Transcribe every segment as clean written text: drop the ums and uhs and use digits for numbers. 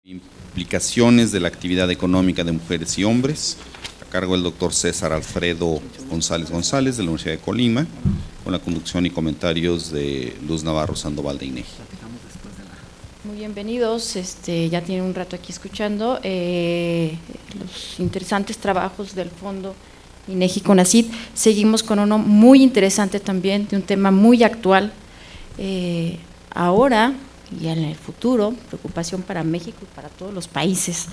Implicaciones de la actividad económica de mujeres y hombres, a cargo del doctor César Alfredo González González de la Universidad de Colima, con la conducción y comentarios de Luz Navarro Sandoval de INEGI. Muy bienvenidos, ya tienen un rato aquí escuchando los interesantes trabajos del Fondo INEGI CONACYT. Seguimos con uno muy interesante también, de un tema muy actual, ahora y en el futuro, preocupación para México y para todos los países,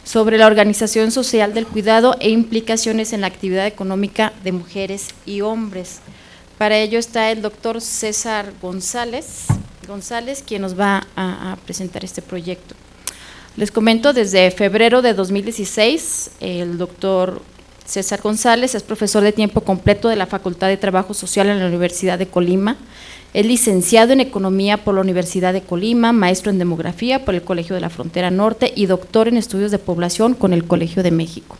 sobre la organización social del cuidado e implicaciones en la actividad económica de mujeres y hombres. Para ello está el doctor César González, quien nos va a presentar este proyecto. Les comento, desde febrero de 2016, el doctor César González es profesor de tiempo completo de la Facultad de Trabajo Social en la Universidad de Colima. Es licenciado en Economía por la Universidad de Colima, maestro en Demografía por el Colegio de la Frontera Norte y doctor en Estudios de Población con el Colegio de México.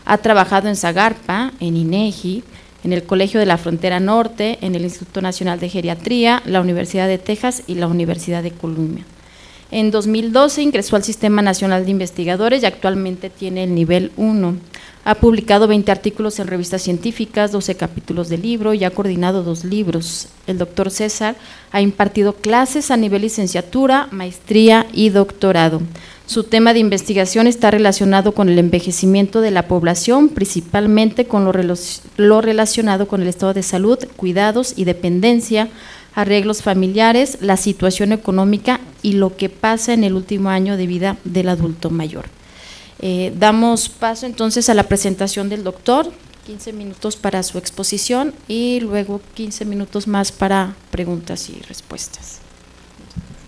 Ha trabajado en Zagarpa, en INEGI, en el Colegio de la Frontera Norte, en el Instituto Nacional de Geriatría, la Universidad de Texas y la Universidad de Columbia. En 2012 ingresó al Sistema Nacional de Investigadores y actualmente tiene el nivel 1. Ha publicado 20 artículos en revistas científicas, 12 capítulos de libro y ha coordinado 2 libros. El doctor César ha impartido clases a nivel licenciatura, maestría y doctorado. Su tema de investigación está relacionado con el envejecimiento de la población, principalmente con lo relacionado con el estado de salud, cuidados y dependencia, arreglos familiares, la situación económica y lo que pasa en el último año de vida del adulto mayor. Damos paso entonces a la presentación del doctor, 15 minutos para su exposición y luego 15 minutos más para preguntas y respuestas.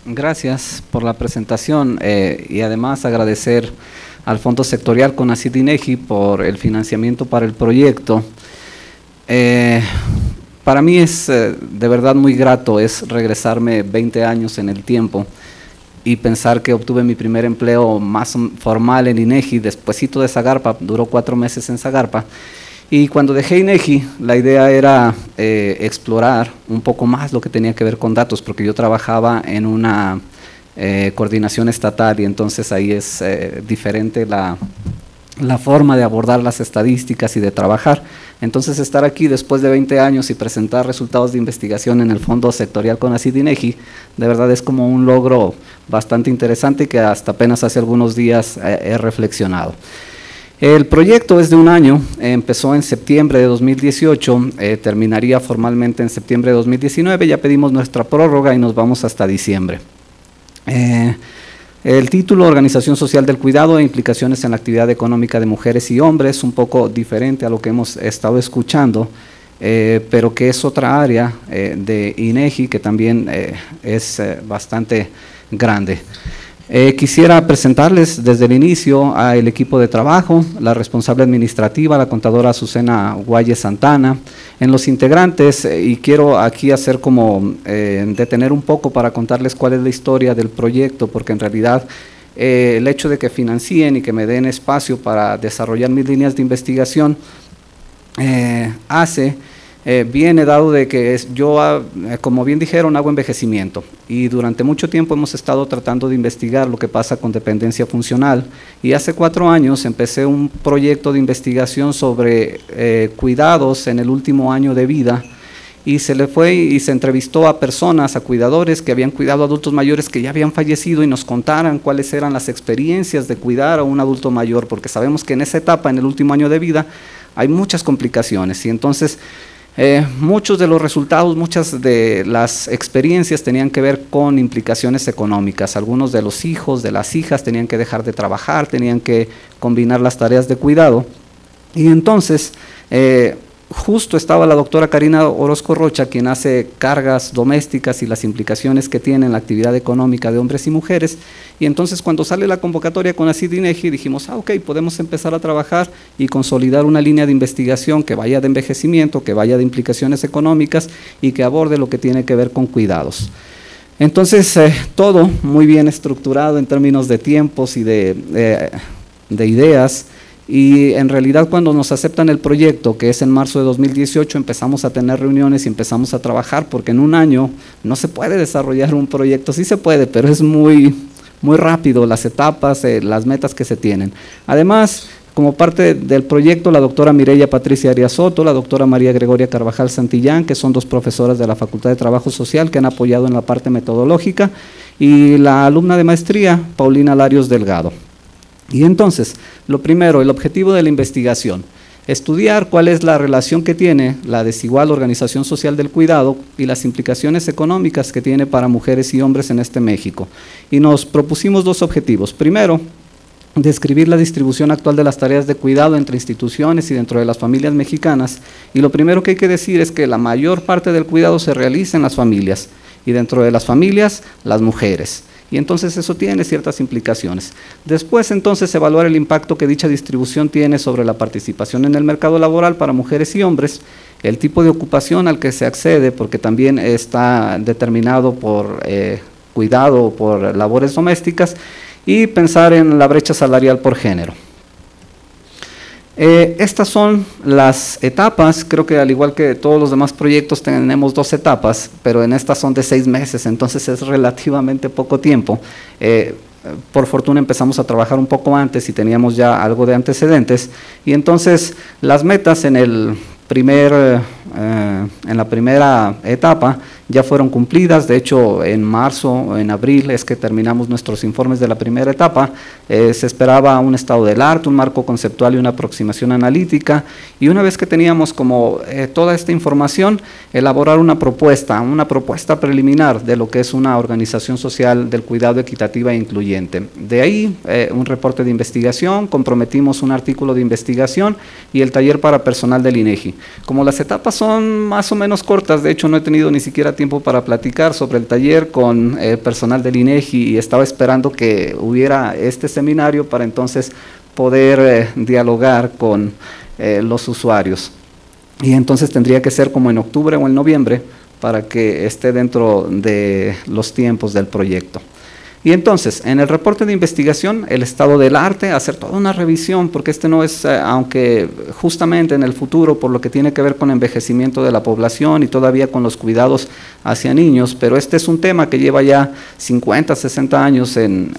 Gracias por la presentación y además agradecer al Fondo Sectorial CONACYT INEGI por el financiamiento para el proyecto. Para mí es de verdad muy grato, es regresarme 20 años en el tiempo y pensar que obtuve mi primer empleo más formal en INEGI, despuesito de Zagarpa, duró 4 meses en Zagarpa, y cuando dejé INEGI la idea era explorar un poco más lo que tenía que ver con datos, porque yo trabajaba en una coordinación estatal y entonces ahí es diferente la forma de abordar las estadísticas y de trabajar. Entonces estar aquí después de 20 años y presentar resultados de investigación en el Fondo Sectorial CONACYT INEGI, de verdad es como un logro bastante interesante que hasta apenas hace algunos días he reflexionado. El proyecto es de 1 año, empezó en septiembre de 2018, terminaría formalmente en septiembre de 2019, ya pedimos nuestra prórroga y nos vamos hasta diciembre. El título, Organización Social del Cuidado e Implicaciones en la Actividad Económica de Mujeres y Hombres, un poco diferente a lo que hemos estado escuchando, pero que es otra área de INEGI que también es bastante grande. Quisiera presentarles desde el inicio al equipo de trabajo, la responsable administrativa, la contadora Azucena Guaye Santana, en los integrantes, y quiero aquí hacer como detener un poco para contarles cuál es la historia del proyecto, porque en realidad el hecho de que financien y que me den espacio para desarrollar mis líneas de investigación viene dado de que yo, como bien dijeron, hago envejecimiento y durante mucho tiempo hemos estado tratando de investigar lo que pasa con dependencia funcional y hace 4 años empecé un proyecto de investigación sobre cuidados en el último año de vida y se le fue y se entrevistó a personas, a cuidadores que habían cuidado a adultos mayores que ya habían fallecido y nos contaran cuáles eran las experiencias de cuidar a un adulto mayor, porque sabemos que en esa etapa, en el último año de vida, hay muchas complicaciones y entonces muchos de los resultados, muchas de las experiencias tenían que ver con implicaciones económicas. Algunos de los hijos, de las hijas tenían que dejar de trabajar, tenían que combinar las tareas de cuidado y entonces justo estaba la doctora Karina Orozco Rocha, quien hace cargas domésticas y las implicaciones que tiene en la actividad económica de hombres y mujeres, y entonces cuando sale la convocatoria con CONACYT INEGI dijimos, ok, podemos empezar a trabajar y consolidar una línea de investigación que vaya de envejecimiento, que vaya de implicaciones económicas y que aborde lo que tiene que ver con cuidados. Entonces todo muy bien estructurado en términos de tiempos y de ideas. Y en realidad cuando nos aceptan el proyecto, que es en marzo de 2018, empezamos a tener reuniones y empezamos a trabajar, porque en 1 año no se puede desarrollar un proyecto, sí se puede, pero es muy muy rápido las etapas, las metas que se tienen. Además, como parte del proyecto, la doctora Mireya Patricia Arias Soto, la doctora María Gregoria Carvajal Santillán, que son dos profesoras de la Facultad de Trabajo Social que han apoyado en la parte metodológica, y la alumna de maestría, Paulina Larios Delgado. Y entonces, lo primero, el objetivo de la investigación: estudiar cuál es la relación que tiene la desigual organización social del cuidado y las implicaciones económicas que tiene para mujeres y hombres en este México. Y nos propusimos dos objetivos. Primero, describir la distribución actual de las tareas de cuidado entre instituciones y dentro de las familias mexicanas. Y lo primero que hay que decir es que la mayor parte del cuidado se realiza en las familias, y dentro de las familias, las mujeres. Y entonces eso tiene ciertas implicaciones. Después, entonces, evaluar el impacto que dicha distribución tiene sobre la participación en el mercado laboral para mujeres y hombres, el tipo de ocupación al que se accede, porque también está determinado por cuidado o por labores domésticas, y pensar en la brecha salarial por género. Estas son las etapas. Creo que al igual que todos los demás proyectos tenemos 2 etapas, pero en estas son de 6 meses, entonces es relativamente poco tiempo. Por fortuna empezamos a trabajar un poco antes y teníamos ya algo de antecedentes, y entonces las metas en la primera etapa ya fueron cumplidas. De hecho, en marzo o en abril es que terminamos nuestros informes de la primera etapa. Se esperaba un estado del arte, un marco conceptual y una aproximación analítica, y una vez que teníamos como toda esta información, elaborar una propuesta preliminar de lo que es una organización social del cuidado equitativa e incluyente. De ahí un reporte de investigación, comprometimos un artículo de investigación y el taller para personal del INEGI. Como las etapas son más o menos cortas, de hecho no he tenido ni siquiera tiempo para platicar sobre el taller con personal del INEGI, y estaba esperando que hubiera este seminario para entonces poder dialogar con los usuarios. Y entonces tendría que ser como en octubre o en noviembre para que esté dentro de los tiempos del proyecto. Y entonces, en el reporte de investigación, el estado del arte, hacer toda una revisión, porque este no es, aunque justamente en el futuro, por lo que tiene que ver con envejecimiento de la población y todavía con los cuidados hacia niños, pero este es un tema que lleva ya 50, 60 años en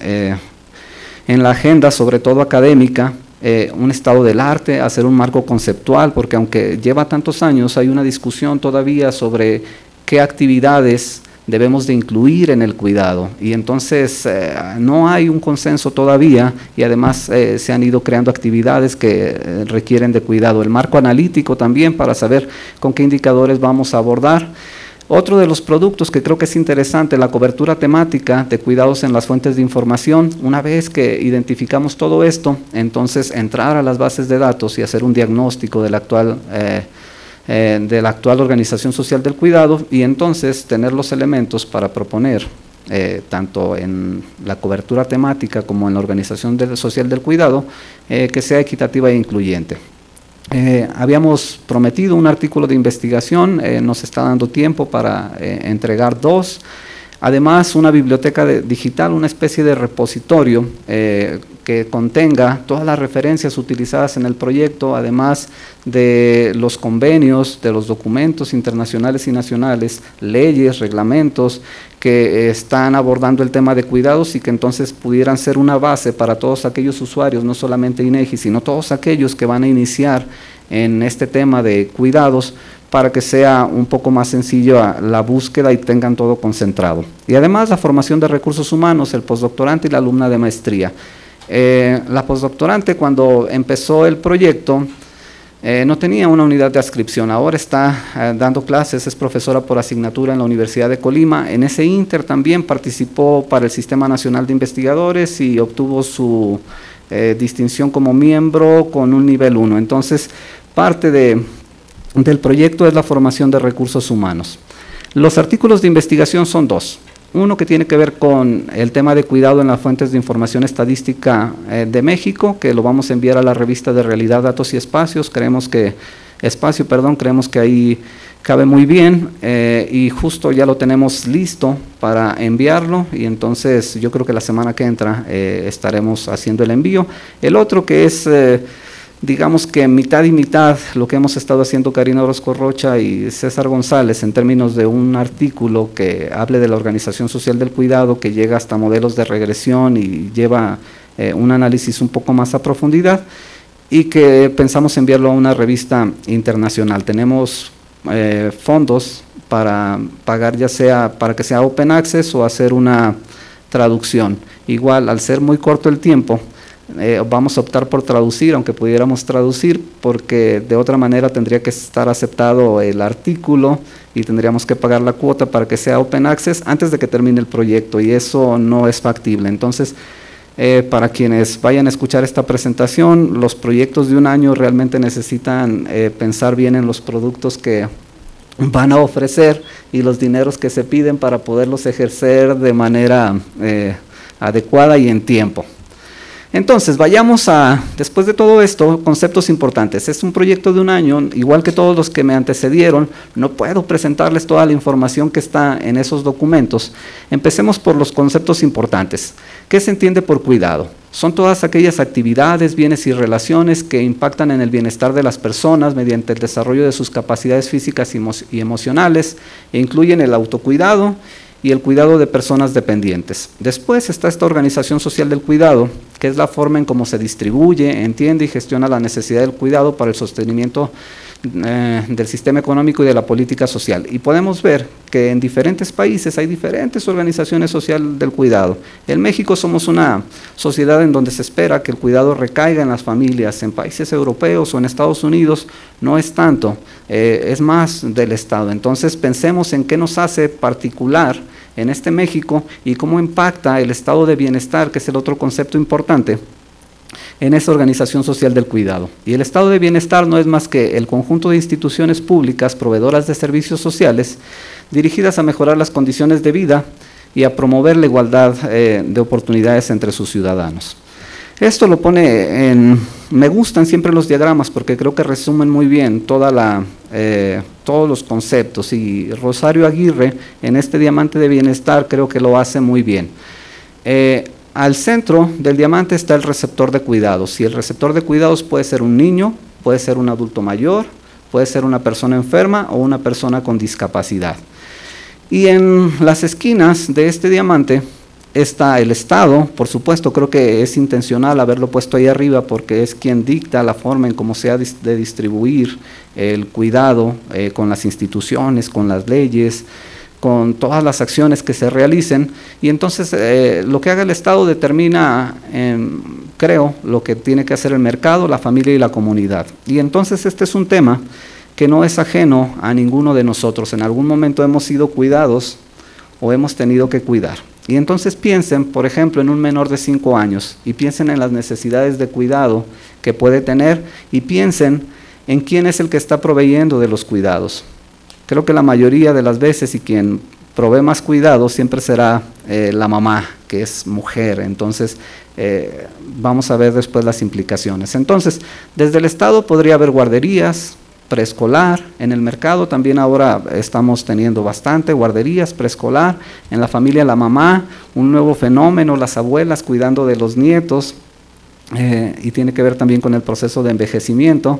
la agenda, sobre todo académica. Un estado del arte, hacer un marco conceptual, porque aunque lleva tantos años, hay una discusión todavía sobre qué actividades debemos de incluir en el cuidado, y entonces no hay un consenso todavía, y además se han ido creando actividades que requieren de cuidado. El marco analítico también, para saber con qué indicadores vamos a abordar. Otro de los productos que creo que es interesante, la cobertura temática de cuidados en las fuentes de información. Una vez que identificamos todo esto, entonces entrar a las bases de datos y hacer un diagnóstico de la actual organización social del cuidado, y entonces tener los elementos para proponer, tanto en la cobertura temática como en la organización social del cuidado, que sea equitativa e incluyente. Habíamos prometido un artículo de investigación, nos está dando tiempo para entregar 2. Además, una biblioteca digital, una especie de repositorio que contenga todas las referencias utilizadas en el proyecto, además de los convenios, de los documentos internacionales y nacionales, leyes, reglamentos que están abordando el tema de cuidados, y que entonces pudieran ser una base para todos aquellos usuarios, no solamente INEGI, sino todos aquellos que van a iniciar en este tema de cuidados, para que sea un poco más sencillo la búsqueda y tengan todo concentrado. Y además la formación de recursos humanos, el postdoctorante y la alumna de maestría. La postdoctorante, cuando empezó el proyecto, no tenía una unidad de adscripción, ahora está dando clases, es profesora por asignatura en la Universidad de Colima. En ese ínter también participó para el Sistema Nacional de Investigadores y obtuvo su distinción como miembro con un nivel 1. Entonces, parte del proyecto es la formación de recursos humanos. Los artículos de investigación son 2. Uno que tiene que ver con el tema de cuidado en las fuentes de información estadística de México, que lo vamos a enviar a la revista de Realidad, Datos y Espacios. Creemos que ahí cabe muy bien, y justo ya lo tenemos listo para enviarlo, y entonces yo creo que la semana que entra estaremos haciendo el envío. El otro, que es digamos que mitad y mitad lo que hemos estado haciendo Karina Orozco Rocha y César González en términos de un artículo que hable de la organización social del cuidado, que llega hasta modelos de regresión y lleva un análisis un poco más a profundidad, y que pensamos enviarlo a una revista internacional. Tenemos fondos para pagar, ya sea para que sea open access o hacer una traducción. Igual, al ser muy corto el tiempo, vamos a optar por traducir, aunque pudiéramos traducir, porque de otra manera tendría que estar aceptado el artículo y tendríamos que pagar la cuota para que sea open access antes de que termine el proyecto, y eso no es factible. Entonces, para quienes vayan a escuchar esta presentación, los proyectos de un año realmente necesitan pensar bien en los productos que van a ofrecer y los dineros que se piden para poderlos ejercer de manera adecuada y en tiempo. Entonces, vayamos a, después de todo esto, conceptos importantes. Es un proyecto de un año, igual que todos los que me antecedieron, no puedo presentarles toda la información que está en esos documentos. Empecemos por los conceptos importantes. ¿Qué se entiende por cuidado? Son todas aquellas actividades, bienes y relaciones que impactan en el bienestar de las personas mediante el desarrollo de sus capacidades físicas y emocionales, e incluyen el autocuidado y el cuidado de personas dependientes. Después está esta organización social del cuidado, que es la forma en cómo se distribuye, entiende y gestiona la necesidad del cuidado para el sostenimiento del sistema económico y de la política social. Y podemos ver que en diferentes países hay diferentes organizaciones sociales del cuidado. En México somos una sociedad en donde se espera que el cuidado recaiga en las familias. En países europeos o en Estados Unidos no es tanto, es más del Estado. Entonces pensemos en qué nos hace particular en este México y cómo impacta el estado de bienestar, que es el otro concepto importante, en esa organización social del cuidado. Y el estado de bienestar no es más que el conjunto de instituciones públicas proveedoras de servicios sociales dirigidas a mejorar las condiciones de vida y a promover la igualdad de oportunidades entre sus ciudadanos. Esto lo pone en, me gustan siempre los diagramas porque creo que resumen muy bien todos los conceptos, y Rosario Aguirre en este diamante de bienestar creo que lo hace muy bien. Al centro del diamante está el receptor de cuidados, y el receptor de cuidados puede ser un niño, puede ser un adulto mayor, puede ser una persona enferma o una persona con discapacidad. Y en las esquinas de este diamante está el Estado. Por supuesto, creo que es intencional haberlo puesto ahí arriba porque es quien dicta la forma en cómo se ha de distribuir el cuidado con las instituciones, con las leyes, con todas las acciones que se realicen, y entonces lo que haga el Estado determina, creo, lo que tiene que hacer el mercado, la familia y la comunidad. Y entonces este es un tema que no es ajeno a ninguno de nosotros. En algún momento hemos sido cuidados o hemos tenido que cuidar. Y entonces piensen, por ejemplo, en un menor de 5 años y piensen en las necesidades de cuidado que puede tener y piensen en quién es el que está proveyendo de los cuidados. Creo que la mayoría de las veces y quien provee más cuidado siempre será la mamá, que es mujer. Entonces, vamos a ver después las implicaciones. Entonces, desde el Estado podría haber guarderías, preescolar. En el mercado también ahora estamos teniendo bastante guarderías, preescolar. En la familia la mamá, un nuevo fenómeno, las abuelas cuidando de los nietos, y tiene que ver también con el proceso de envejecimiento.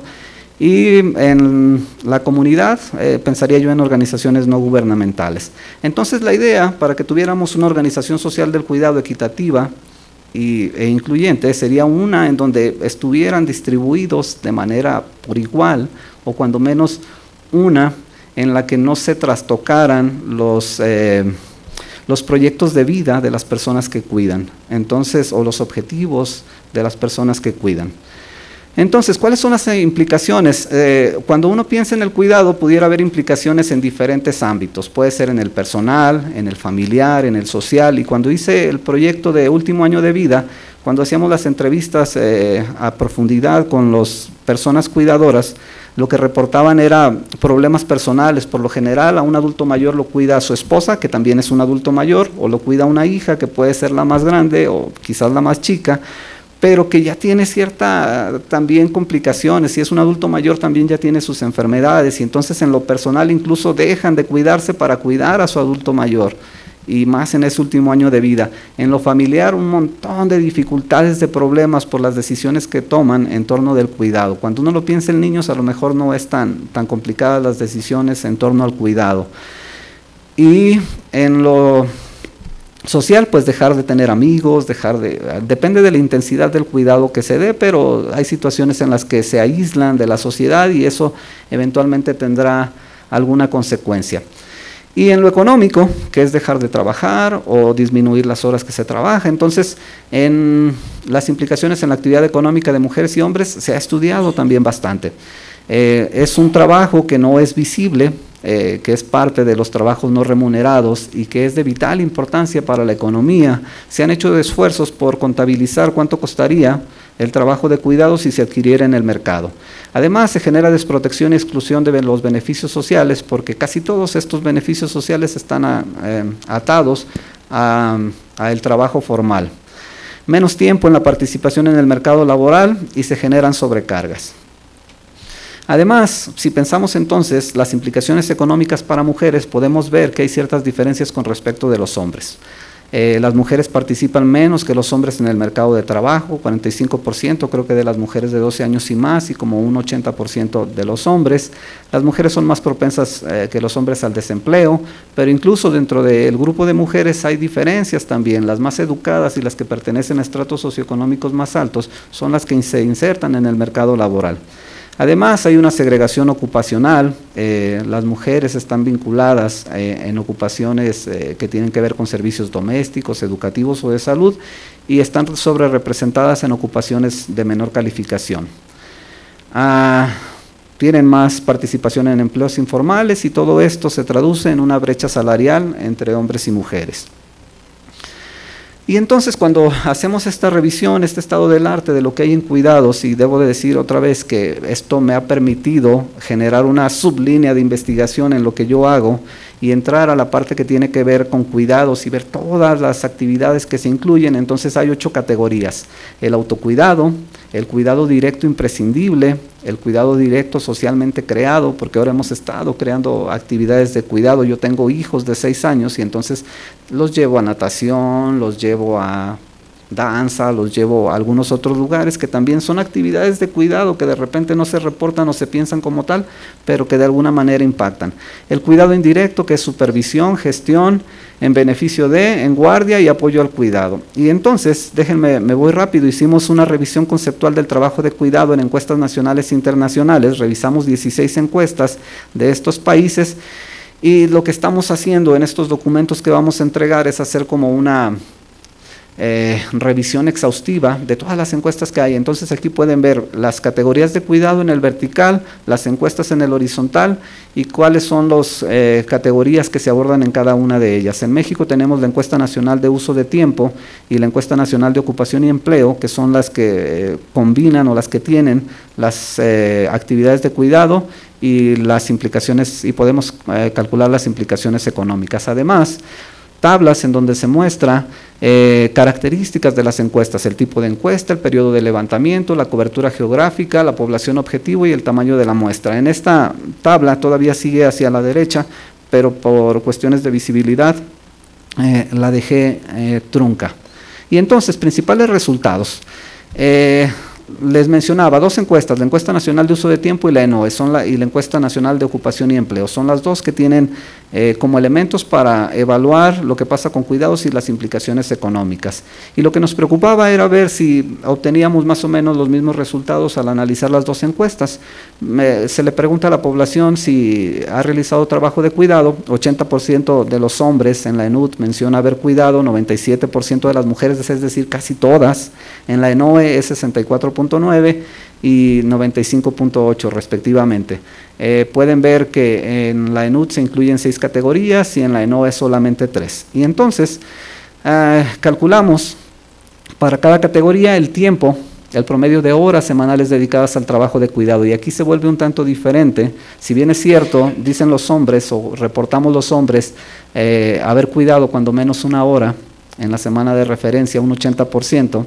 Y en la comunidad, pensaría yo en organizaciones no gubernamentales. Entonces la idea, para que tuviéramos una organización social del cuidado equitativa e incluyente, sería una en donde estuvieran distribuidos de manera por igual, o cuando menos una en la que no se trastocaran los proyectos de vida de las personas que cuidan, entonces, o los objetivos de las personas que cuidan. Entonces, ¿cuáles son las implicaciones? Cuando uno piensa en el cuidado, pudiera haber implicaciones en diferentes ámbitos. Puede ser en el personal, en el familiar, en el social. Y cuando hice el proyecto de último año de vida, cuando hacíamos las entrevistas a profundidad con las personas cuidadoras, lo que reportaban era problemas personales. Por lo general, a un adulto mayor lo cuida a su esposa, que también es un adulto mayor, o lo cuida una hija, que puede ser la más grande o quizás la más chica, pero que ya tiene cierta también complicaciones. Si es un adulto mayor también ya tiene sus enfermedades, y entonces en lo personal incluso dejan de cuidarse para cuidar a su adulto mayor. y más en ese último año de vida. En lo familiar, un montón de dificultades, de problemas por las decisiones que toman en torno del cuidado. Cuando uno lo piensa en niños, a lo mejor no es tan complicadas las decisiones en torno al cuidado. Y en lo social, pues dejar de tener amigos, depende de la intensidad del cuidado que se dé, pero hay situaciones en las que se aíslan de la sociedad y eso eventualmente tendrá alguna consecuencia. Y en lo económico, que es dejar de trabajar o disminuir las horas que se trabaja. Entonces, en las implicaciones en la actividad económica de mujeres y hombres se ha estudiado también bastante. Es un trabajo que no es visible, que es parte de los trabajos no remunerados y que es de vital importancia para la economía. Se han hecho esfuerzos por contabilizar cuánto costaría el trabajo de cuidado si se adquiriera en el mercado. Además, se genera desprotección y exclusión de los beneficios sociales, porque casi todos estos beneficios sociales están atados al trabajo formal. Menos tiempo en la participación en el mercado laboral y se generan sobrecargas. Además, si pensamos entonces las implicaciones económicas para mujeres, podemos ver que hay ciertas diferencias con respecto de los hombres. Las mujeres participan menos que los hombres en el mercado de trabajo, 45% creo que de las mujeres de 12 años y más, y como un 80% de los hombres. Las mujeres son más propensas que los hombres al desempleo, pero incluso dentro del grupo de mujeres hay diferencias también. Las más educadas y las que pertenecen a estratos socioeconómicos más altos son las que se insertan en el mercado laboral. Además, hay una segregación ocupacional. Las mujeres están vinculadas en ocupaciones que tienen que ver con servicios domésticos, educativos o de salud, y están sobrerepresentadas en ocupaciones de menor calificación. Tienen más participación en empleos informales y todo esto se traduce en una brecha salarial entre hombres y mujeres. Y entonces cuando hacemos esta revisión, este estado del arte de lo que hay en cuidados, y debo de decir otra vez que esto me ha permitido generar una sublínea de investigación en lo que yo hago y entrar a la parte que tiene que ver con cuidados y ver todas las actividades que se incluyen. Entonces hay 8 categorías: el autocuidado, el cuidado directo imprescindible, el cuidado directo socialmente creado, porque ahora hemos estado creando actividades de cuidado. Yo tengo hijos de 6 años y entonces los llevo a natación, los llevo a danza, los llevo a algunos otros lugares que también son actividades de cuidado que de repente no se reportan o se piensan como tal, pero que de alguna manera impactan. El cuidado indirecto, que es supervisión, gestión, en beneficio de, en guardia y apoyo al cuidado. Y entonces, déjenme, me voy rápido, hicimos una revisión conceptual del trabajo de cuidado en encuestas nacionales e internacionales, revisamos 16 encuestas de estos países, y lo que estamos haciendo en estos documentos que vamos a entregar es hacer como una revisión exhaustiva de todas las encuestas que hay. Entonces aquí pueden ver las categorías de cuidado en el vertical, las encuestas en el horizontal y cuáles son las categorías que se abordan en cada una de ellas. En México tenemos la encuesta nacional de uso de tiempo y la encuesta nacional de ocupación y empleo, que son las que combinan o las que tienen las actividades de cuidado y las implicaciones, y podemos calcular las implicaciones económicas. Además, tablas en donde se muestra características de las encuestas: el tipo de encuesta, el periodo de levantamiento, la cobertura geográfica, la población objetivo y el tamaño de la muestra. En esta tabla todavía sigue hacia la derecha, pero por cuestiones de visibilidad la dejé trunca. Y entonces, principales resultados. Les mencionaba 2 encuestas, la encuesta nacional de uso de tiempo y la ENOE, y la encuesta nacional de ocupación y empleo. Son las 2 que tienen como elementos para evaluar lo que pasa con cuidados y las implicaciones económicas. Y lo que nos preocupaba era ver si obteníamos más o menos los mismos resultados al analizar las 2 encuestas. Se le pregunta a la población si ha realizado trabajo de cuidado. 80% de los hombres en la ENUD menciona haber cuidado, 97% de las mujeres, es decir, casi todas. En la ENOE es 64.9 y 95.8 respectivamente. Pueden ver que en la ENUD se incluyen 6 categorías y en la ENOE solamente 3. Y entonces calculamos para cada categoría el tiempo, el promedio de horas semanales dedicadas al trabajo de cuidado. Y aquí se vuelve un tanto diferente. Si bien es cierto, dicen los hombres o reportamos los hombres haber cuidado cuando menos 1 hora en la semana de referencia, un 80%.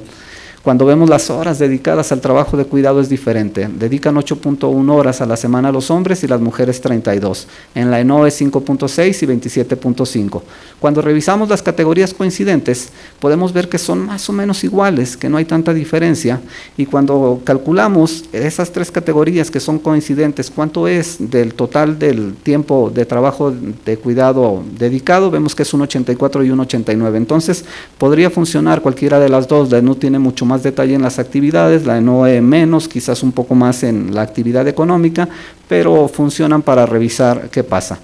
Cuando vemos las horas dedicadas al trabajo de cuidado es diferente. Dedican 8.1 horas a la semana los hombres y las mujeres 32. En la ENOE 5.6 y 27.5. Cuando revisamos las categorías coincidentes, podemos ver que son más o menos iguales, que no hay tanta diferencia. Y cuando calculamos esas tres categorías que son coincidentes, cuánto es del total del tiempo de trabajo de cuidado dedicado, vemos que es un 84 y un 89. Entonces, podría funcionar cualquiera de las dos. La ENOE tiene mucho más detalle en las actividades, la ENOE menos, quizás un poco más en la actividad económica, pero funcionan para revisar qué pasa.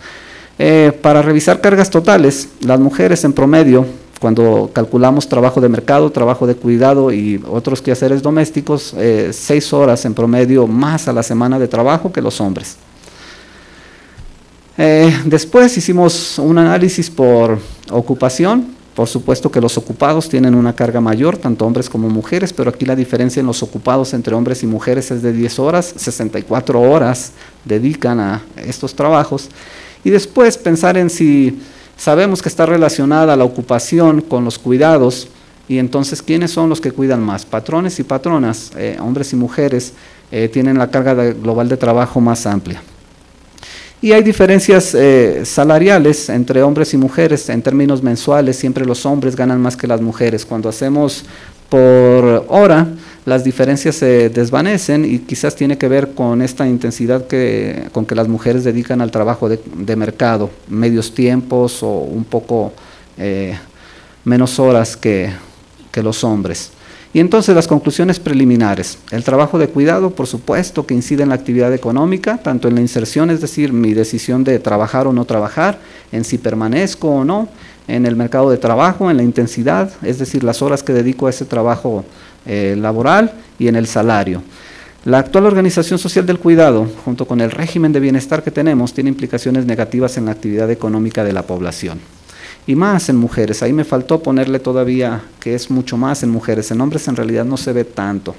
Para revisar cargas totales, las mujeres en promedio, cuando calculamos trabajo de mercado, trabajo de cuidado y otros quehaceres domésticos, 6 horas en promedio más a la semana de trabajo que los hombres. Después hicimos un análisis por ocupación. Por supuesto que los ocupados tienen una carga mayor, tanto hombres como mujeres, pero aquí la diferencia en los ocupados entre hombres y mujeres es de 10 horas, 64 horas dedican a estos trabajos. Y después pensar en si sabemos que está relacionada la ocupación con los cuidados, y entonces ¿quiénes son los que cuidan más? Patrones y patronas, hombres y mujeres, tienen la carga global de trabajo más amplia. Y hay diferencias salariales entre hombres y mujeres en términos mensuales. Siempre los hombres ganan más que las mujeres. Cuando hacemos por hora, las diferencias se desvanecen y quizás tiene que ver con esta intensidad con que las mujeres dedican al trabajo de mercado, medios tiempos o un poco menos horas que los hombres. Y entonces las conclusiones preliminares. El trabajo de cuidado, por supuesto, que incide en la actividad económica, tanto en la inserción, es decir, mi decisión de trabajar o no trabajar, en si permanezco o no, en el mercado de trabajo, en la intensidad, es decir, las horas que dedico a ese trabajo laboral y en el salario. La actual organización social del cuidado, junto con el régimen de bienestar que tenemos, tiene implicaciones negativas en la actividad económica de la población. Y más en mujeres, ahí me faltó ponerle todavía que es mucho más en mujeres, en hombres en realidad no se ve tanto.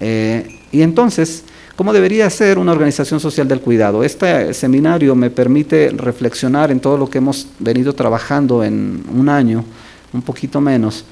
Y entonces, ¿cómo debería ser una organización social del cuidado? Este seminario me permite reflexionar en todo lo que hemos venido trabajando en un año, un poquito menos,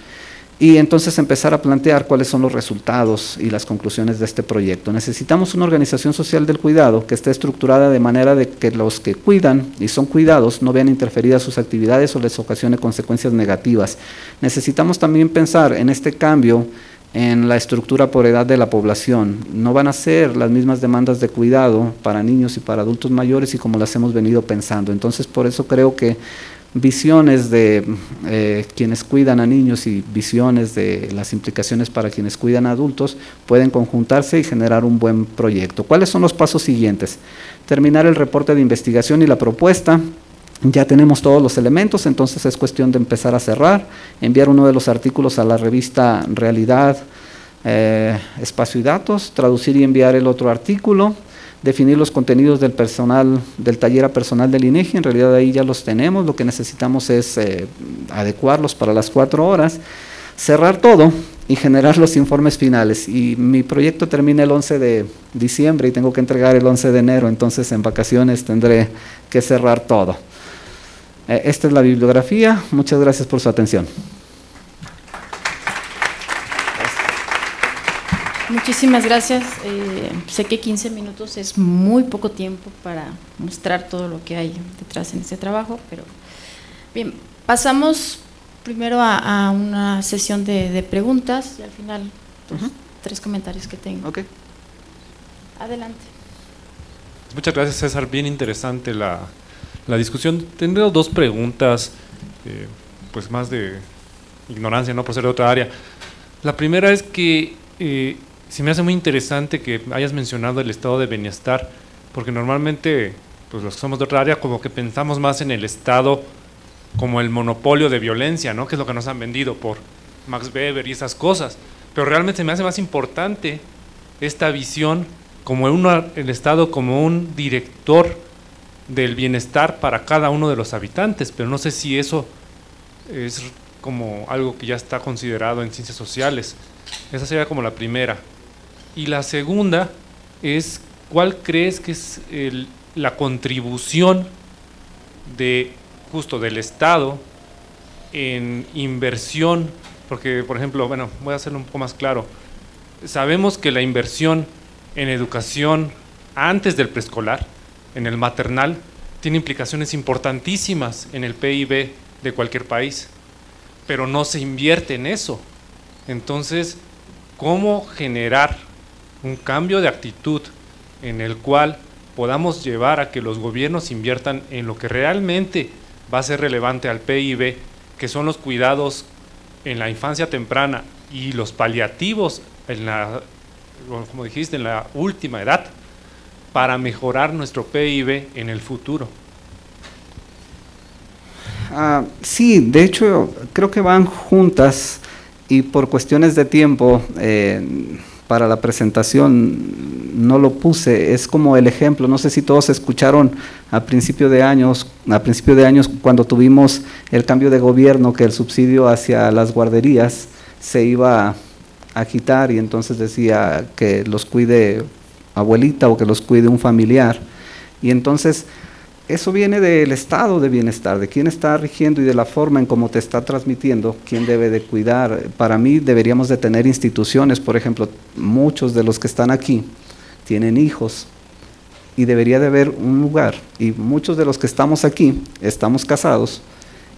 y entonces empezar a plantear cuáles son los resultados y las conclusiones de este proyecto. Necesitamos una organización social del cuidado que esté estructurada de manera de que los que cuidan y son cuidados no vean interferidas sus actividades o les ocasione consecuencias negativas. Necesitamos también pensar en este cambio en la estructura por edad de la población. No van a ser las mismas demandas de cuidado para niños y para adultos mayores y como las hemos venido pensando. Entonces, por eso creo que visiones de quienes cuidan a niños y visiones de las implicaciones para quienes cuidan a adultos pueden conjuntarse y generar un buen proyecto. ¿Cuáles son los pasos siguientes? Terminar el reporte de investigación y la propuesta. Ya tenemos todos los elementos, entonces es cuestión de empezar a cerrar, enviar uno de los artículos a la revista Realidad, Espacio y Datos, traducir y enviar el otro artículo, definir los contenidos del personal, del taller a personal del INEGI, en realidad ahí ya los tenemos, lo que necesitamos es adecuarlos para las 4 horas, cerrar todo y generar los informes finales. Y mi proyecto termina el 11 de diciembre y tengo que entregar el 11 de enero, entonces en vacaciones tendré que cerrar todo. Esta es la bibliografía, muchas gracias por su atención. Muchísimas gracias. Sé que 15 minutos es muy poco tiempo para mostrar todo lo que hay detrás en este trabajo, pero bien, pasamos primero a una sesión de preguntas y al final 3 comentarios que tengo. Okay. Adelante. Muchas gracias, César, bien interesante la discusión. Tendré 2 preguntas, pues más de ignorancia, no por ser de otra área. La primera es que se me hace muy interesante que hayas mencionado el estado de bienestar, porque normalmente pues los que somos de otra área como que pensamos más en el estado como el monopolio de violencia, ¿no? Que es lo que nos han vendido por Max Weber y esas cosas, pero realmente se me hace más importante esta visión como el estado como un director del bienestar para cada uno de los habitantes, pero no sé si eso es como algo que ya está considerado en ciencias sociales. Esa sería como la primera. Y la segunda es, ¿cuál crees que es la contribución justo del Estado en inversión Porque, por ejemplo, bueno, voy a hacerlo un poco más claro. Sabemos que la inversión en educación antes del preescolar, en el maternal, tiene implicaciones importantísimas en el PIB de cualquier país, pero no se invierte en eso. Entonces, ¿cómo generar un cambio de actitud en el cual podamos llevar a que los gobiernos inviertan en lo que realmente va a ser relevante al PIB, que son los cuidados en la infancia temprana y los paliativos en la, como dijiste, en la última edad, para mejorar nuestro PIB en el futuro? Sí, de hecho creo que van juntas, y por cuestiones de tiempo para la presentación no lo puse. Es como el ejemplo, no sé si todos escucharon a principio de años cuando tuvimos el cambio de gobierno, que el subsidio hacia las guarderías se iba a quitar, y entonces decía que los cuide abuelita o que los cuide un familiar, y entonces eso viene del estado de bienestar, de quién está rigiendo y de la forma en cómo te está transmitiendo, quién debe de cuidar. Para mí deberíamos de tener instituciones, por ejemplo, muchos de los que están aquí tienen hijos y debería de haber un lugar, y muchos de los que estamos aquí estamos casados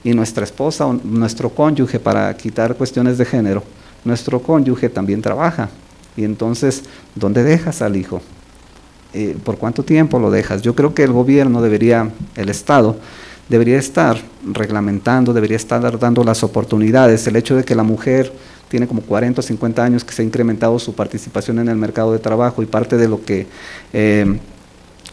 y nuestra esposa o nuestro cónyuge, para quitar cuestiones de género, nuestro cónyuge también trabaja, y entonces, ¿dónde dejas al hijo? ¿Por cuánto tiempo lo dejas? Yo creo que el gobierno el Estado, debería estar reglamentando, debería estar dando las oportunidades. El hecho de que la mujer tiene como 40 o 50 años que se ha incrementado su participación en el mercado de trabajo, y parte de lo que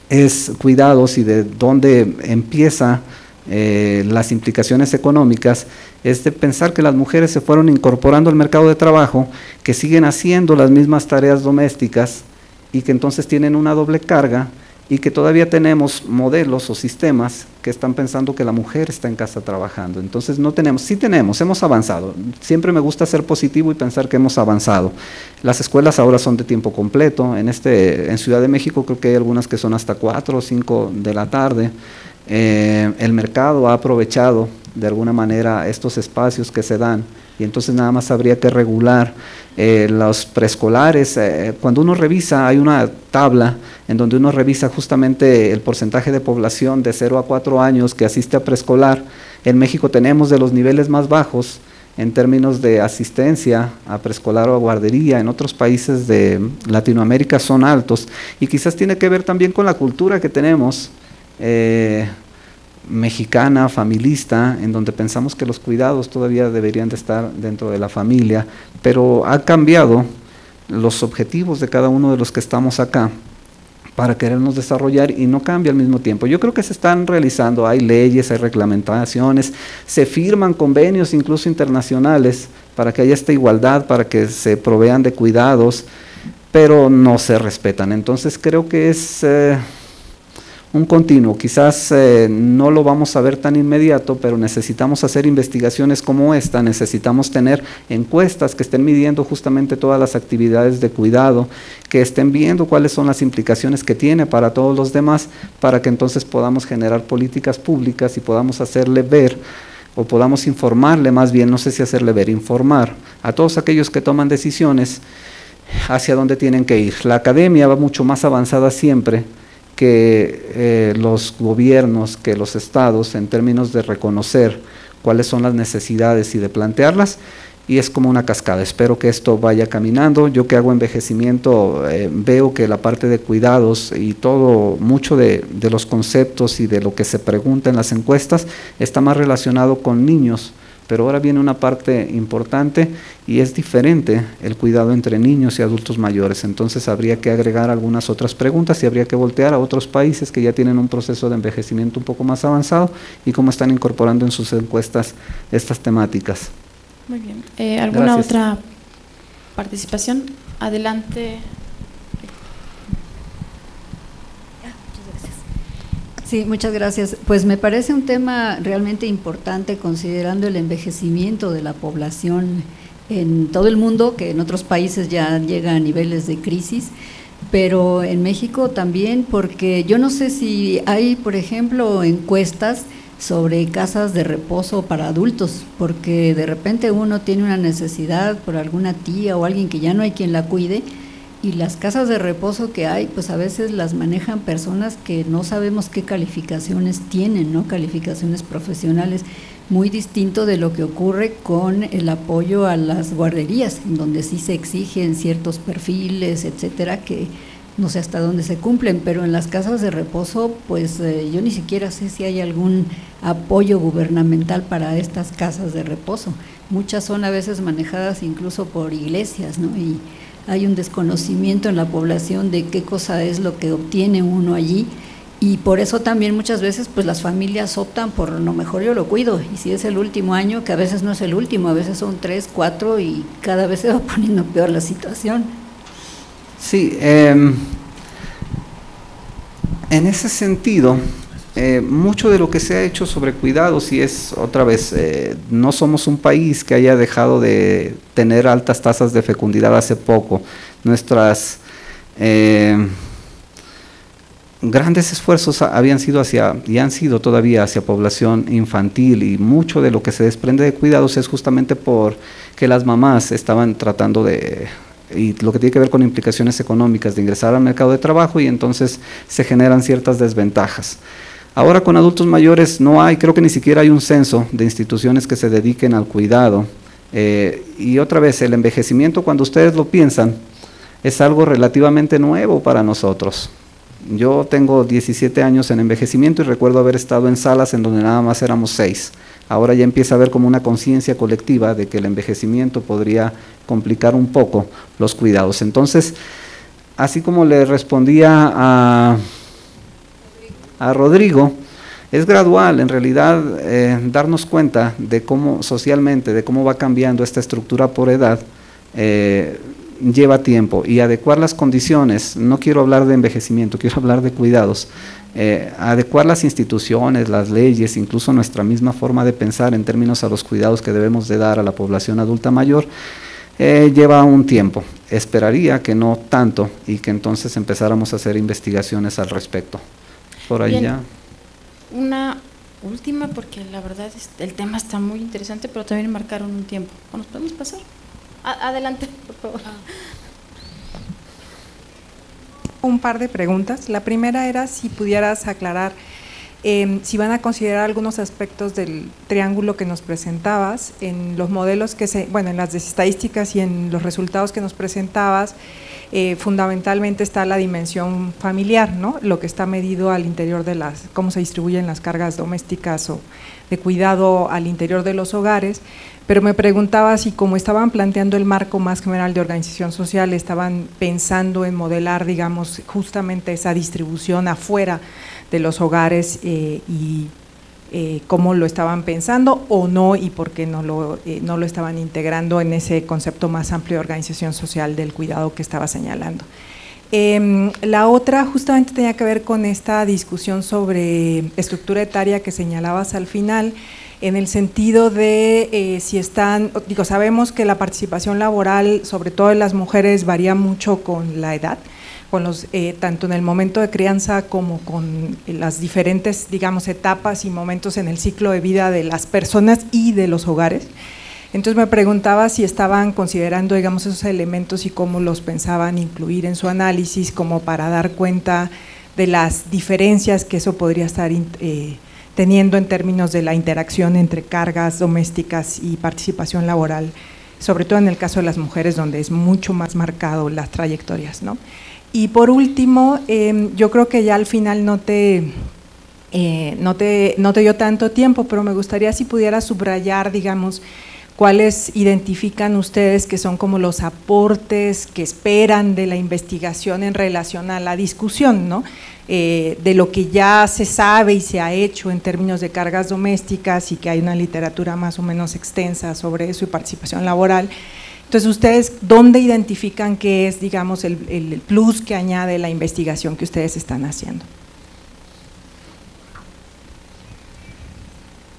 es cuidados y de dónde empieza las implicaciones económicas, es de pensar que las mujeres se fueron incorporando al mercado de trabajo, que siguen haciendo las mismas tareas domésticas, y que entonces tienen una doble carga, y que todavía tenemos modelos o sistemas que están pensando que la mujer está en casa trabajando. Entonces no tenemos, sí tenemos, hemos avanzado. Siempre me gusta ser positivo y pensar que hemos avanzado. Las escuelas ahora son de tiempo completo. En Ciudad de México creo que hay algunas que son hasta 4 o 5 de la tarde. El mercado ha aprovechado de alguna manera estos espacios que se dan, y entonces nada más habría que regular los preescolares. Cuando uno revisa, hay una tabla en donde uno revisa justamente el porcentaje de población de 0 a 4 años que asiste a preescolar. En México tenemos de los niveles más bajos en términos de asistencia a preescolar o a guardería. En otros países de Latinoamérica son altos, y quizás tiene que ver también con la cultura que tenemos mexicana, familista, en donde pensamos que los cuidados todavía deberían de estar dentro de la familia, pero ha cambiado los objetivos de cada uno de los que estamos acá para querernos desarrollar, y no cambia al mismo tiempo. Yo creo que se están realizando, hay leyes, hay reglamentaciones, se firman convenios incluso internacionales para que haya esta igualdad, para que se provean de cuidados, pero no se respetan. Entonces creo que es un continuo. Quizás no lo vamos a ver tan inmediato, pero necesitamos hacer investigaciones como esta, necesitamos tener encuestas que estén midiendo justamente todas las actividades de cuidado, que estén viendo cuáles son las implicaciones que tiene para todos los demás, para que entonces podamos generar políticas públicas y podamos hacerle ver, o podamos informarle más bien, no sé si hacerle ver, informar a todos aquellos que toman decisiones hacia dónde tienen que ir. La academia va mucho más avanzada siempre que los gobiernos, que los estados, en términos de reconocer cuáles son las necesidades y de plantearlas, y es como una cascada. Espero que esto vaya caminando. Yo que hago envejecimiento, veo que la parte de cuidados y todo, mucho de los conceptos y de lo que se pregunta en las encuestas, está más relacionado con niños, pero ahora viene una parte importante, y es diferente el cuidado entre niños y adultos mayores. Entonces habría que agregar algunas otras preguntas, y habría que voltear a otros países que ya tienen un proceso de envejecimiento un poco más avanzado, y cómo están incorporando en sus encuestas estas temáticas. Muy bien. ¿Alguna Gracias. otra participación? Adelante. Sí, muchas gracias. Pues me parece un tema realmente importante, considerando el envejecimiento de la población en todo el mundo, que en otros países ya llega a niveles de crisis, pero en México también, porque yo no sé si hay, por ejemplo, encuestas sobre casas de reposo para adultos, porque de repente uno tiene una necesidad por alguna tía o alguien que ya no hay quien la cuide, y las casas de reposo que hay, pues a veces las manejan personas que no sabemos qué calificaciones tienen, ¿no? Calificaciones profesionales, muy distinto de lo que ocurre con el apoyo a las guarderías, en donde sí se exigen ciertos perfiles, etcétera, que no sé hasta dónde se cumplen, pero en las casas de reposo, pues yo ni siquiera sé si hay algún apoyo gubernamental para estas casas de reposo. Muchas son a veces manejadas incluso por iglesias, ¿no? Y hay un desconocimiento en la población de qué cosa es lo que obtiene uno allí, y por eso también muchas veces pues las familias optan por lo mejor yo lo cuido, y si es el último año, que a veces no es el último, a veces son 3, 4 y cada vez se va poniendo peor la situación. Sí, en ese sentido, mucho de lo que se ha hecho sobre cuidados, y es otra vez, no somos un país que haya dejado de tener altas tasas de fecundidad hace poco. Nuestras grandes esfuerzos habían sido y han sido todavía hacia población infantil, y mucho de lo que se desprende de cuidados es justamente porque las mamás estaban tratando y lo que tiene que ver con implicaciones económicas de ingresar al mercado de trabajo, y entonces se generan ciertas desventajas. Ahora con adultos mayores no hay, creo que ni siquiera hay un censo de instituciones que se dediquen al cuidado, y otra vez el envejecimiento, cuando ustedes lo piensan, es algo relativamente nuevo para nosotros. Yo tengo 17 años en envejecimiento y recuerdo haber estado en salas en donde nada más éramos 6. Ahora ya empieza a haber como una conciencia colectiva de que el envejecimiento podría complicar un poco los cuidados. Entonces, así como le respondía a Rodrigo, es gradual, en realidad, darnos cuenta de cómo socialmente, de cómo va cambiando esta estructura por edad, lleva tiempo, y adecuar las condiciones, no quiero hablar de envejecimiento, quiero hablar de cuidados, adecuar las instituciones, las leyes, incluso nuestra misma forma de pensar en términos a los cuidados que debemos de dar a la población adulta mayor, lleva un tiempo. Esperaría que no tanto, y que entonces empezáramos a hacer investigaciones al respecto. Por ahí. Bien. Ya. Una última, porque la verdad el tema está muy interesante, pero también marcaron un tiempo. ¿Nos podemos pasar? Adelante, por favor. Un par de preguntas. La primera era si pudieras aclarar si van a considerar algunos aspectos del triángulo que nos presentabas en los modelos en las estadísticas y en los resultados que nos presentabas. Fundamentalmente está la dimensión familiar, ¿no? Lo que está medido al interior de cómo se distribuyen las cargas domésticas o de cuidado al interior de los hogares, pero me preguntaba si, como estaban planteando el marco más general de organización social, estaban pensando en modelar, digamos, justamente esa distribución afuera de los hogares y cómo lo estaban pensando o no, y por qué no lo estaban integrando en ese concepto más amplio de organización social del cuidado que estaba señalando. La otra justamente tenía que ver con esta discusión sobre estructura etaria que señalabas al final, en el sentido de si sabemos que la participación laboral, sobre todo en las mujeres, varía mucho con la edad, con tanto en el momento de crianza como con las diferentes, digamos, etapas y momentos en el ciclo de vida de las personas y de los hogares. Entonces me preguntaba si estaban considerando, digamos, esos elementos y cómo los pensaban incluir en su análisis, como para dar cuenta de las diferencias que eso podría estar teniendo en términos de la interacción entre cargas domésticas y participación laboral, sobre todo en el caso de las mujeres, donde es mucho más marcado las trayectorias, ¿no? Y por último, yo creo que ya al final no te dio tanto tiempo, pero me gustaría si pudiera subrayar, digamos, cuáles identifican ustedes que son como los aportes que esperan de la investigación en relación a la discusión, ¿no? De lo que ya se sabe y se ha hecho en términos de cargas domésticas, y que hay una literatura más o menos extensa sobre eso y participación laboral. Entonces, ¿ustedes dónde identifican que es, digamos, el plus que añade la investigación que ustedes están haciendo?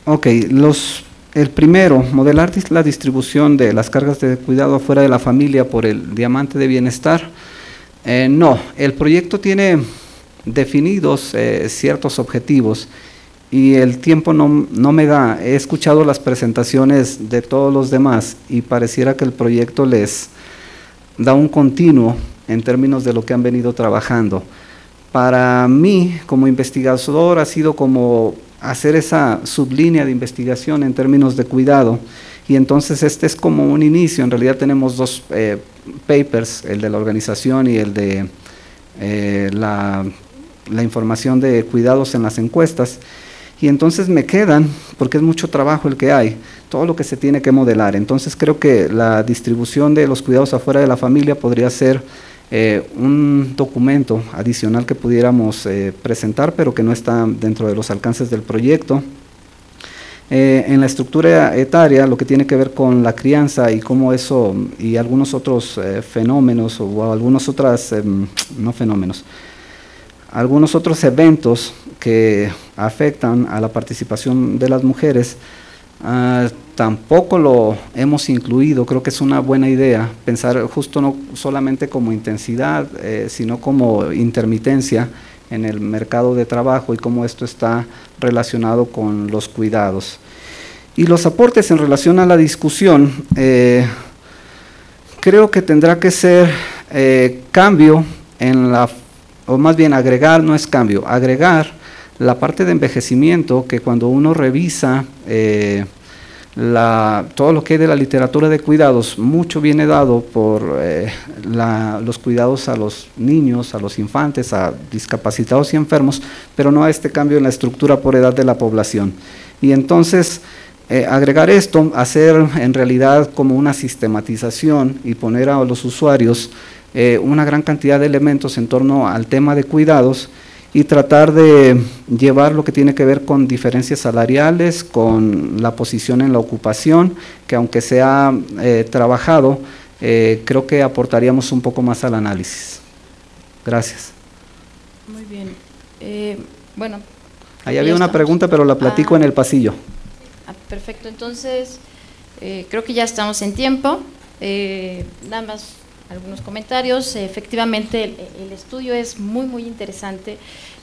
Ok, el primero, modelar la distribución de las cargas de cuidado afuera de la familia por el diamante de bienestar. No, el proyecto tiene definidos ciertos objetivos, y el tiempo no me da. He escuchado las presentaciones de todos los demás y pareciera que el proyecto les da un continuo en términos de lo que han venido trabajando. Para mí, como investigador, ha sido como hacer esa sublínea de investigación en términos de cuidado, y entonces este es como un inicio. En realidad tenemos dos papers, el de la organización y el de la información de cuidados en las encuestas, y entonces me quedan, porque es mucho trabajo el que hay, todo lo que se tiene que modelar. Entonces creo que la distribución de los cuidados afuera de la familia podría ser un documento adicional que pudiéramos presentar, pero que no está dentro de los alcances del proyecto. En la estructura etaria, lo que tiene que ver con la crianza y cómo eso, y algunos otros fenómenos, o algunos otros, no fenómenos, algunos otros eventos que afectan a la participación de las mujeres, tampoco lo hemos incluido. Creo que es una buena idea pensar justo no solamente como intensidad, sino como intermitencia en el mercado de trabajo y cómo esto está relacionado con los cuidados. Y los aportes en relación a la discusión, creo que tendrá que ser cambio en la, o más bien agregar, no es cambio, agregar la parte de envejecimiento, que cuando uno revisa todo lo que hay de la literatura de cuidados, mucho viene dado por los cuidados a los niños, a los infantes, a discapacitados y enfermos, pero no a este cambio en la estructura por edad de la población. Y entonces agregar esto, hacer en realidad como una sistematización y poner a los usuarios una gran cantidad de elementos en torno al tema de cuidados, y tratar de llevar lo que tiene que ver con diferencias salariales, con la posición en la ocupación, que aunque se ha trabajado, creo que aportaríamos un poco más al análisis. Gracias. Muy bien. Bueno. Ahí había una pregunta, pero la platico en el pasillo. Perfecto, entonces creo que ya estamos en tiempo. Nada más algunos comentarios. Efectivamente el estudio es muy interesante.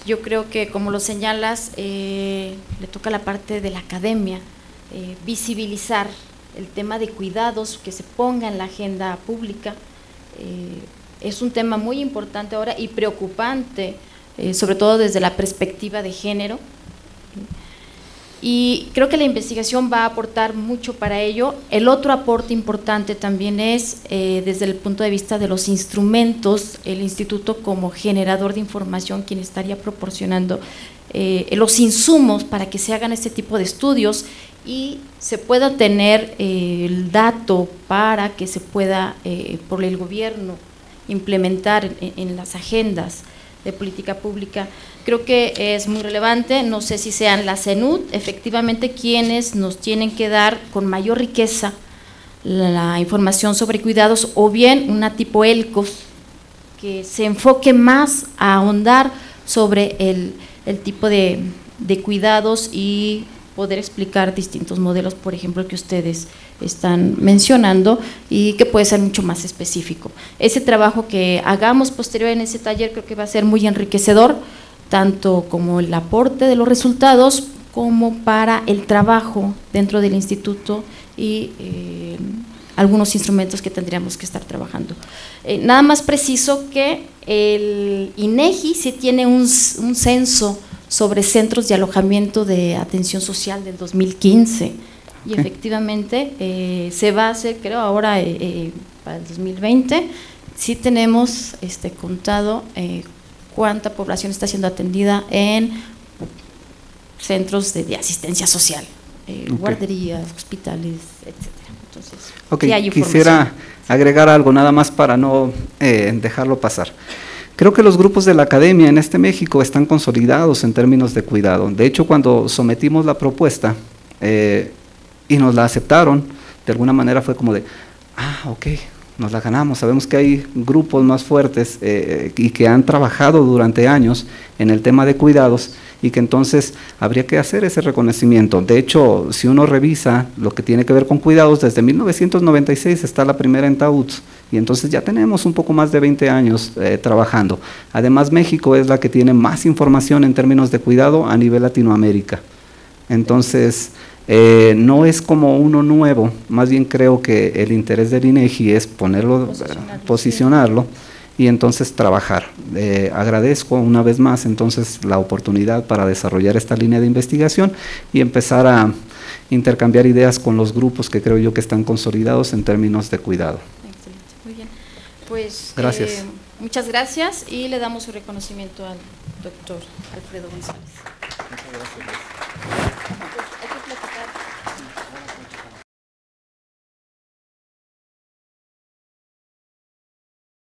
Yo creo que, como lo señalas, le toca la parte de la academia, visibilizar el tema de cuidados, que se ponga en la agenda pública. Es un tema muy importante ahora y preocupante, sobre todo desde la perspectiva de género. Y creo que la investigación va a aportar mucho para ello. El otro aporte importante también es, desde el punto de vista de los instrumentos, el instituto como generador de información, quien estaría proporcionando los insumos para que se hagan este tipo de estudios y se pueda tener el dato para que se pueda, por el gobierno, implementar en las agendas de política pública. Creo que es muy relevante. No sé si sean la CENUT, efectivamente, quienes nos tienen que dar con mayor riqueza la información sobre cuidados, o bien una tipo ELCOS, que se enfoque más a ahondar sobre el tipo de cuidados y poder explicar distintos modelos, por ejemplo, que ustedes están mencionando, y que puede ser mucho más específico. Ese trabajo que hagamos posterior en ese taller creo que va a ser muy enriquecedor, tanto como el aporte de los resultados, como para el trabajo dentro del instituto y algunos instrumentos que tendríamos que estar trabajando. Nada más preciso que el INEGI sí tiene un censo sobre centros de alojamiento de atención social del 2015, y efectivamente se va a hacer, creo, ahora para el 2020, sí tenemos contado cuánta población está siendo atendida en centros de asistencia social, guarderías, hospitales, etcétera. Entonces, sí hay quisiera agregar algo nada más para no dejarlo pasar. Creo que los grupos de la academia en México están consolidados en términos de cuidado. De hecho, cuando sometimos la propuesta y nos la aceptaron, de alguna manera fue como de, ok, nos la ganamos. Sabemos que hay grupos más fuertes y que han trabajado durante años en el tema de cuidados, y que entonces habría que hacer ese reconocimiento. De hecho, si uno revisa lo que tiene que ver con cuidados, desde 1996 está la primera en TAUTS, y entonces ya tenemos un poco más de 20 años trabajando. Además, México es la que tiene más información en términos de cuidado a nivel Latinoamérica. Entonces, no es como uno nuevo, más bien creo que el interés del INEGI es ponerlo, posicionarlo y entonces trabajar. Agradezco una vez más entonces la oportunidad para desarrollar esta línea de investigación y empezar a intercambiar ideas con los grupos que creo yo que están consolidados en términos de cuidado. Excelente, muy bien. Pues gracias. Muchas gracias y le damos su reconocimiento al doctor Alfredo González. Muchas gracias.